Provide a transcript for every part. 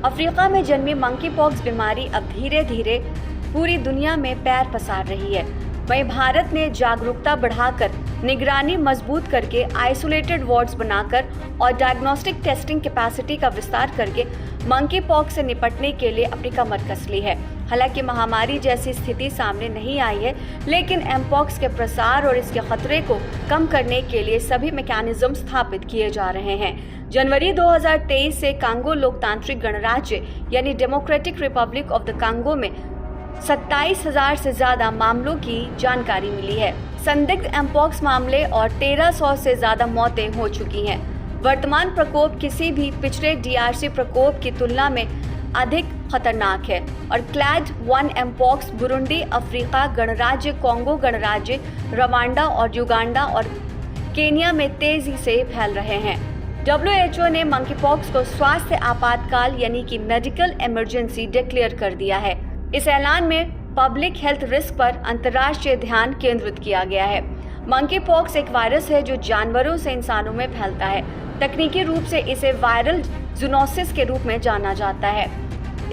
Africa में जन्मी monkey pox बीमारी अब धीरे धीरे पूरी दुनिया में पैर पसार रही है। वहीं भारत ने जागरूकता बढ़ाकर, निगरानी मजबूत करके, आइसोलेटेड वार्ड्स बनाकर और डायग्नोस्टिक टेस्टिंग कैपेसिटी का विस्तार करके मंकी पॉक्स से निपटने के लिए अपनी कमर कस ली है। हालांकि महामारी जैसी स्थिति सामने नहीं आई है, लेकिन एमपॉक्स के प्रसार और इसके खतरे को कम करने के लिए सभी मैकेनिज्म स्थापित किए जा रहे हैं। जनवरी 2023 से कांगो लोकतांत्रिक गणराज्य यानी democratic Republic of the Congo में 27,000 से ज्यादा मामलों की जानकारी मिली है। संदिग्ध एमपॉक्स मामले और 1300 से ज्यादा मौतें हो चुकी हैं। वर्तमान प्रकोप किसी भी पिछले डीआरसी प्रकोप की तुलना में अधिक खतरनाक है और क्लैड 1 एमपॉक्स बुरुंडी, अफ्रीका गणराज्य, कोंगो गणराज्य, रवांडा और युगांडा और केनिया में तेजी से फैल रहे हैं। WHO ने मंकीपॉक्स को स्वास्थ्य आपातकाल यानी कि मेडिकल इमरजेंसी डिक्लेयर कर दिया है। इस ऐलान में पब्लिक हेल्थ रिस्क पर अंतर्राष्ट्रीय ध्यान केंद्रित किया गया है। मंकीपॉक्स एक वायरस है जो जानवरों से इंसानों में फैलता है। तकनीकी रूप से इसे वायरल जूनोसिस के रूप में जाना जाता है।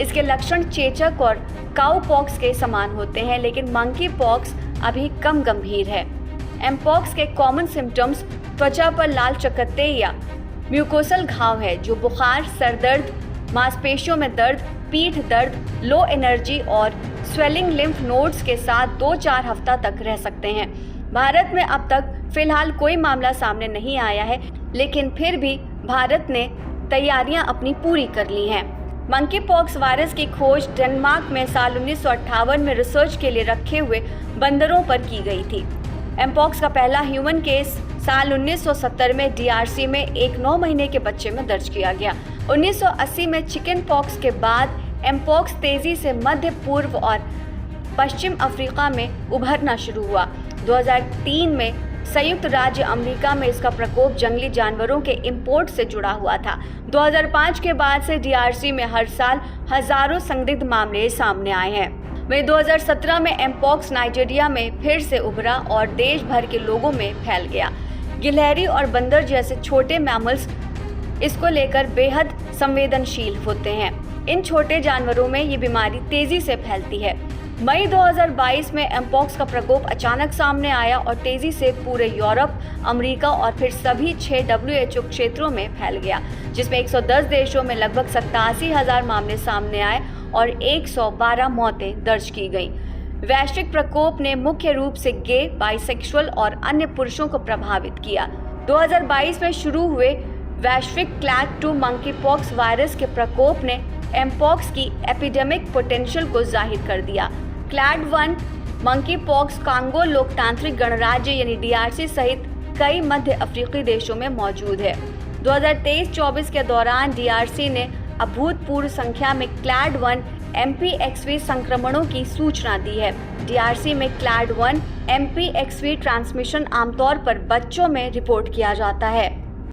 इसके लक्षण चेचक और काउपॉक्स के समान होते हैं, लेकिन मंकीपॉक्स अभी कम गंभीर है। एमपॉक्स के कॉमन सिम्टम्स त्वचा पर लाल चकत्ते या म्यूकोसल घाव है जो बुखार, सर दर्द, मांसपेशियों में दर्द, पीठ दर्द, लो एनर्जी और स्वेलिंग लिम्फ नोड्स के साथ 2-4 हफ्ता तक रह सकते हैं। भारत में अब तक फिलहाल कोई मामला सामने नहीं आया है, लेकिन फिर भी भारत ने तैयारियां अपनी पूरी कर ली हैं। मंकीपॉक्स वायरस की खोज डेनमार्क में साल 1958 में रिसर्च के लिए रखे हुए बंदरों पर की गई थी। एमपॉक्स का पहला ह्यूमन केस साल 1970 में डीआरसी में एक 9 महीने के बच्चे में दर्ज किया गया। 1980 में चिकन पॉक्स के बाद एमपॉक्स तेजी से मध्य पूर्व और पश्चिम अफ्रीका में उभरना शुरू हुआ। 2003 में संयुक्त राज्य अमेरिका में इसका प्रकोप जंगली जानवरों के इंपोर्ट से जुड़ा हुआ था। 2005 के बाद से डीआरसी में हर साल हजारों संदिग्ध मामले सामने आए हैं। वहीं 2017 में एमपॉक्स नाइजीरिया में फिर से उभरा और देश भर के लोगों में फैल गया। गिलहरी और बंदर जैसे छोटे मैमल्स इसको लेकर बेहद संवेदनशील होते हैं। इन छोटे जानवरों में ये बीमारी तेजी से फैलती है। मई 2022 में एमपॉक्स का प्रकोप अचानक सामने आया और तेजी से पूरे यूरोप, अमेरिका और फिर सभी 6 WHO क्षेत्रों में फैल गया, जिसमें 110 देशों में लगभग 87,000 मामले सामने आए और 112 मौतें दर्ज की गई। वैश्विक प्रकोप ने मुख्य रूप से गे, बाइसेक्सुअल और अन्य पुरुषों को प्रभावित किया। 2022 में शुरू हुए वैश्विक क्लैड 2 मंकीपॉक्स वायरस के प्रकोप ने एमपॉक्स की एपिडेमिक पोटेंशियल को जाहिर कर दिया। क्लैड 1 मंकीपॉक्स कांगो लोकतांत्रिक गणराज्य यानी डीआरसी सहित कई मध्य अफ्रीकी देशों में मौजूद है। 2023-24 के दौरान डीआरसी ने अभूतपूर्व संख्या में क्लैड 1 MPXV संक्रमणों की सूचना दी है। डीआरसी में क्लैड 1 MPXV ट्रांसमिशन आमतौर पर बच्चों में रिपोर्ट किया जाता है।